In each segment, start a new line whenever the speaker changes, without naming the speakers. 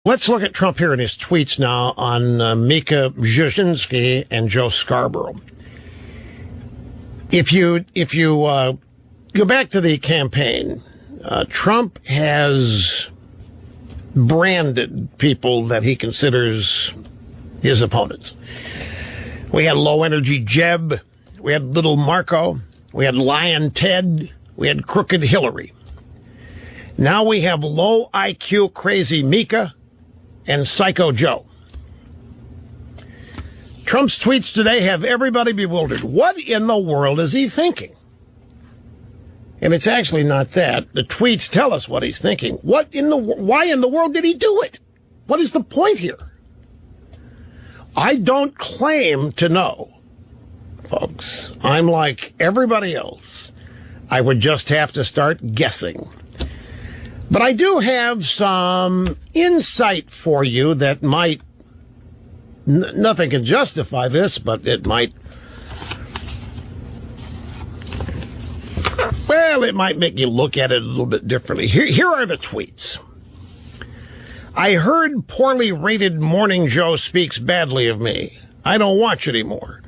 Let's look at Trump here in his tweets now on Mika Brzezinski and Joe Scarborough. If you go back to the campaign, Trump has branded people that he considers his opponents. We had Low Energy Jeb, we had Little Marco, we had Lion Ted, we had Crooked Hillary. Now we have Low IQ Crazy Mika and Psycho Joe. Trump's tweets today have everybody bewildered. What in the world is he thinking? And it's actually not that. The tweets tell us what he's thinking. Why in the world did he do it? What is the point here? I don't claim to know, folks. I'm like everybody else. I would just have to start guessing. But I do have some insight for you that might, nothing can justify this, but it might, well, it might make you look at it a little bit differently. Here are the tweets. I heard poorly rated Morning Joe speaks badly of me. I don't watch anymore.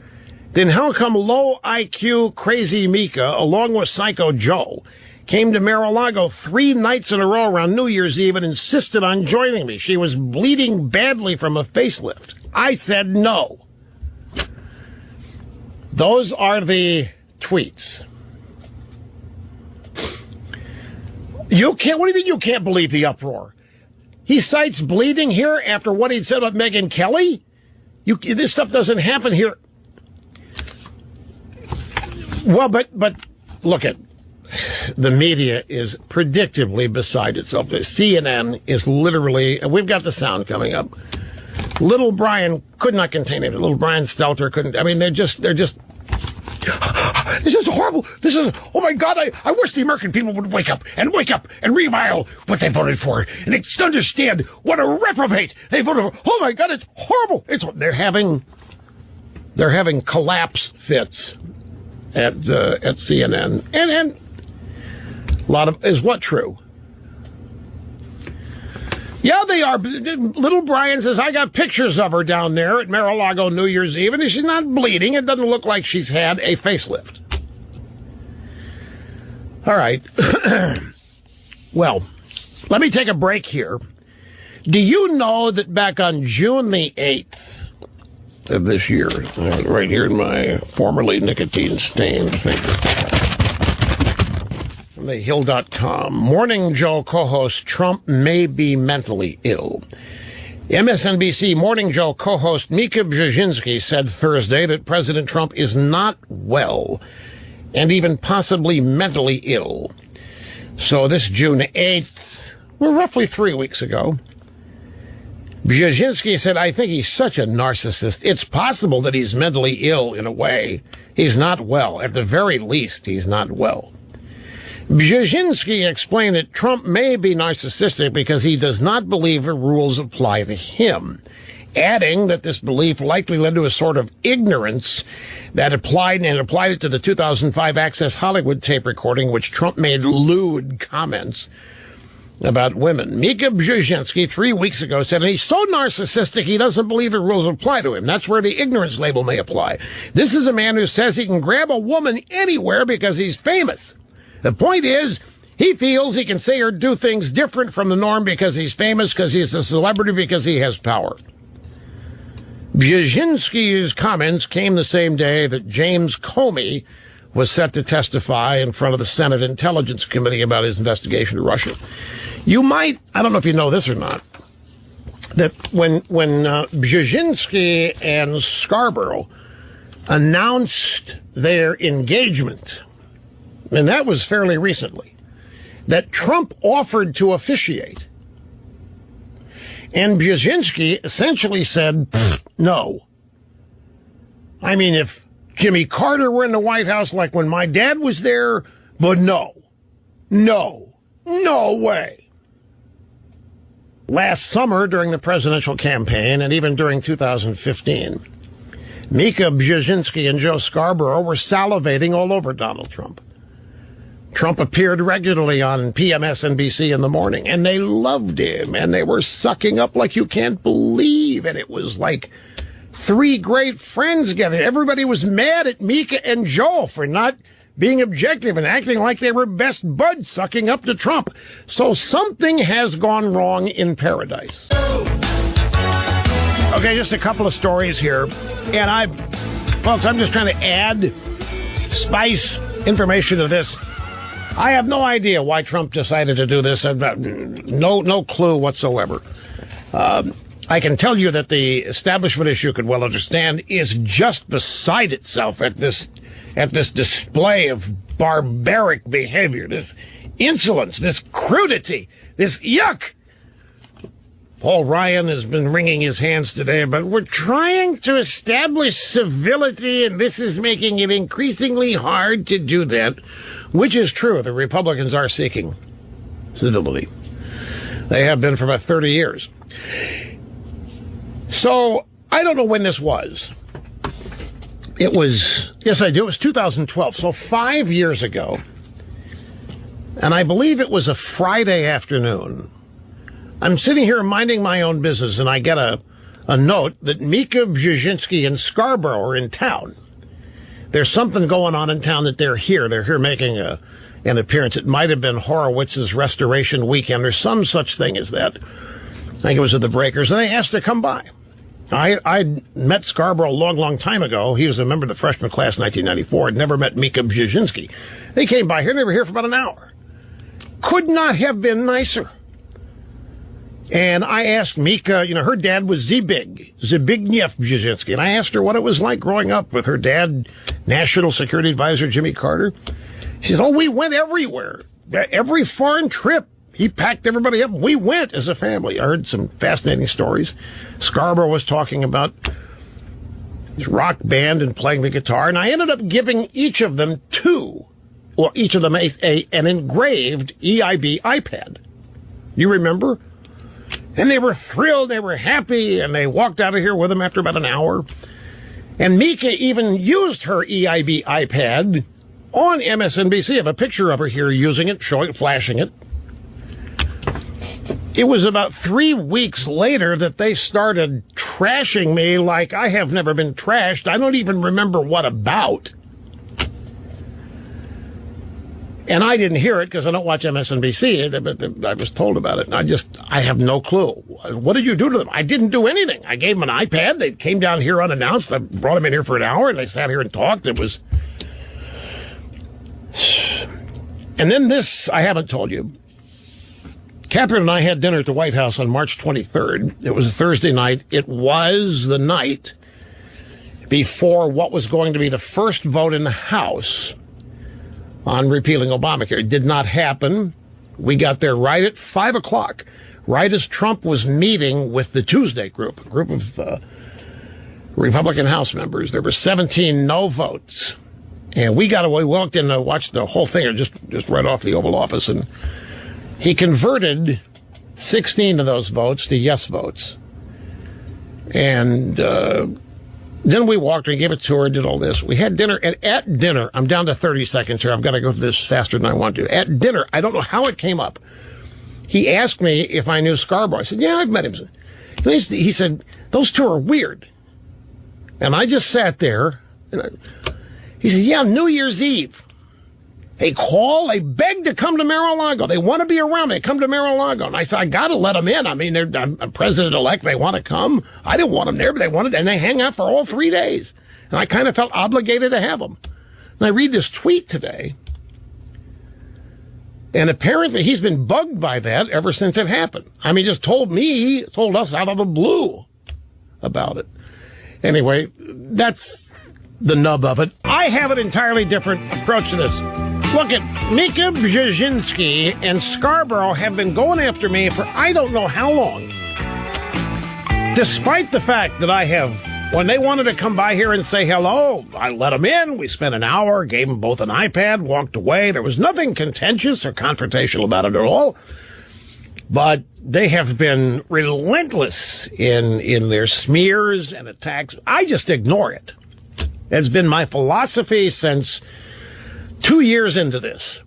Then how come Low IQ Crazy Mika, along with Psycho Joe, came to Mar-a-Lago 3 nights in a row around New Year's Eve and insisted on joining me? She was bleeding badly from a facelift. I said no. Those are the tweets. You can't, what do you mean you can't believe the uproar? He cites bleeding here after what he'd said about Megyn Kelly? This stuff doesn't happen here. Well, but look at, the media is predictably beside itself. CNN is literally, and we've got the sound coming up. Little Brian could not contain it. Little Brian Stelter couldn't. I mean, they're just, this is horrible. This is, oh my God, I wish the American people would wake up and revile what they voted for and understand what a reprobate they voted for. Oh my God, it's horrible. They're having collapse fits at CNN. And a lot of, is what true? Yeah, they are. Little Brian says, I got pictures of her down there at Mar-a-Lago New Year's Eve, and she's not bleeding. It doesn't look like she's had a facelift. All right. Well, let me take a break here. Do you know that back on June the 8th of this year, right here in my formerly nicotine-stained finger, the Hill.com. Morning Joe co-host Trump may be mentally ill. MSNBC Morning Joe co-host Mika Brzezinski said Thursday that President Trump is not well and even possibly mentally ill. So this June 8th, well, roughly 3 weeks ago, Brzezinski said, I think he's such a narcissist. It's possible that he's mentally ill in a way. He's not well. At the very least, he's not well. Brzezinski explained that Trump may be narcissistic because he does not believe the rules apply to him, adding that this belief likely led to a sort of ignorance that applied it to the 2005 Access Hollywood tape recording, which Trump made lewd comments about women. Mika Brzezinski 3 weeks ago said, and he's so narcissistic he doesn't believe the rules apply to him. That's where the ignorance label may apply. This is a man who says he can grab a woman anywhere because he's famous. The point is, he feels he can say or do things different from the norm because he's famous, because he's a celebrity, because he has power. Brzezinski's comments came the same day that James Comey was set to testify in front of the Senate Intelligence Committee about his investigation of Russia. You might, I don't know if you know this or not, that when Brzezinski and Scarborough announced their engagement, and that was fairly recently, that Trump offered to officiate. And Brzezinski essentially said, no. I mean, if Jimmy Carter were in the White House like when my dad was there, but no way. Last summer, during the presidential campaign, and even during 2015, Mika Brzezinski and Joe Scarborough were salivating all over Donald Trump. Trump appeared regularly on PMSNBC in the morning, and they loved him, and they were sucking up like you can't believe, and it was like three great friends together. Everybody was mad at Mika and Joe for not being objective and acting like they were best buds sucking up to Trump. So something has gone wrong in paradise. Okay, just a couple of stories here. And folks, I'm just trying to add spice information to this. I have no idea why Trump decided to do this. I've got no clue whatsoever. I can tell you that the establishment, as you could well understand, is just beside itself at this display of barbaric behavior, this insolence, this crudity, this yuck. Paul Ryan has been wringing his hands today, but we're trying to establish civility, and this is making it increasingly hard to do that, which is true. The Republicans are seeking civility. They have been for about 30 years. So I don't know when this was. It was 2012, so 5 years ago. And I believe it was a Friday afternoon. I'm sitting here minding my own business, and I get a note that Mika Brzezinski and Scarborough are in town. There's something going on in town that they're here. They're here making an appearance. It might have been Horowitz's Restoration Weekend or some such thing as that. I think it was at the Breakers, and they asked to come by. I met Scarborough a long time ago. He was a member of the freshman class in 1994. I'd never met Mika Brzezinski. They came by here, and they were here for about an hour. Could not have been nicer. And I asked Mika, her dad was Zbigniew Brzezinski, and I asked her what it was like growing up with her dad, National Security Advisor Jimmy Carter. She said, we went everywhere. Every foreign trip, he packed everybody up. We went as a family. I heard some fascinating stories. Scarborough was talking about his rock band and playing the guitar, and I ended up giving each of them an engraved EIB iPad. You remember? And they were thrilled, they were happy, and they walked out of here with him after about an hour. And Mika even used her EIB iPad on MSNBC. I have a picture of her here using it, flashing it. It was about 3 weeks later that they started trashing me like I have never been trashed. I don't even remember what about. And I didn't hear it because I don't watch MSNBC, but I was told about it. And I have no clue. What did you do to them? I didn't do anything. I gave them an iPad. They came down here unannounced. I brought them in here for an hour, and they sat here and talked. It was... And then this, I haven't told you. Catherine and I had dinner at the White House on March 23rd. It was a Thursday night. It was the night before what was going to be the first vote in the House on repealing Obamacare. It did not happen. We got there right at 5 o'clock, right as Trump was meeting with the Tuesday group, a group of Republican House members. There were 17 no votes. And we walked in to watch the whole thing, just right off the Oval Office, and he converted 16 of those votes to yes votes. And then we walked and gave a tour, did all this. We had dinner, and at dinner, I'm down to 30 seconds here. I've got to go through this faster than I want to. At dinner, I don't know how it came up. He asked me if I knew Scarborough. I said, yeah, I've met him. And he said, those two are weird. And I just sat there. And he said, yeah, New Year's Eve. They they beg to come to Mar-a-Lago. They want to be around. They come to Mar-a-Lago. And I said, I got to let them in. I mean, I'm president-elect. They want to come. I didn't want them there, but they wanted, and they hang out for all 3 days. And I kind of felt obligated to have them. And I read this tweet today, and apparently he's been bugged by that ever since it happened. I mean, just told us out of the blue about it. Anyway, that's the nub of it. I have an entirely different approach to this. Look at Mika Brzezinski and Scarborough have been going after me for I don't know how long. Despite the fact that when they wanted to come by here and say hello, I let them in. We spent an hour, gave them both an iPad, walked away. There was nothing contentious or confrontational about it at all. But they have been relentless in their smears and attacks. I just ignore it. It's been my philosophy since 2 years into this.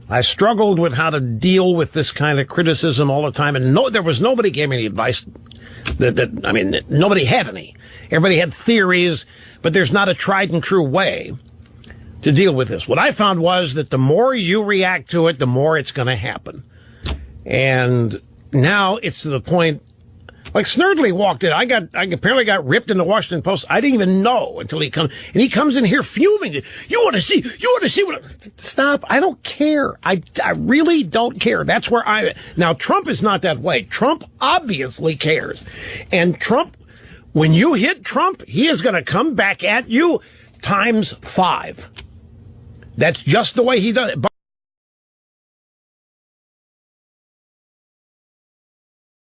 I struggled with how to deal with this kind of criticism all the time, and there was nobody gave me any advice. Nobody had any. Everybody had theories, but there's not a tried and true way to deal with this. What I found was that the more you react to it, the more it's going to happen. And now it's to the point, like Snerdley walked in. I apparently got ripped in the Washington Post. I didn't even know until he comes, and he comes in here fuming. You want to see what? Stop. I don't care. I really don't care. That's where now Trump is not that way. Trump obviously cares. And Trump, when you hit Trump, he is going to come back at you times 5. That's just the way he does it.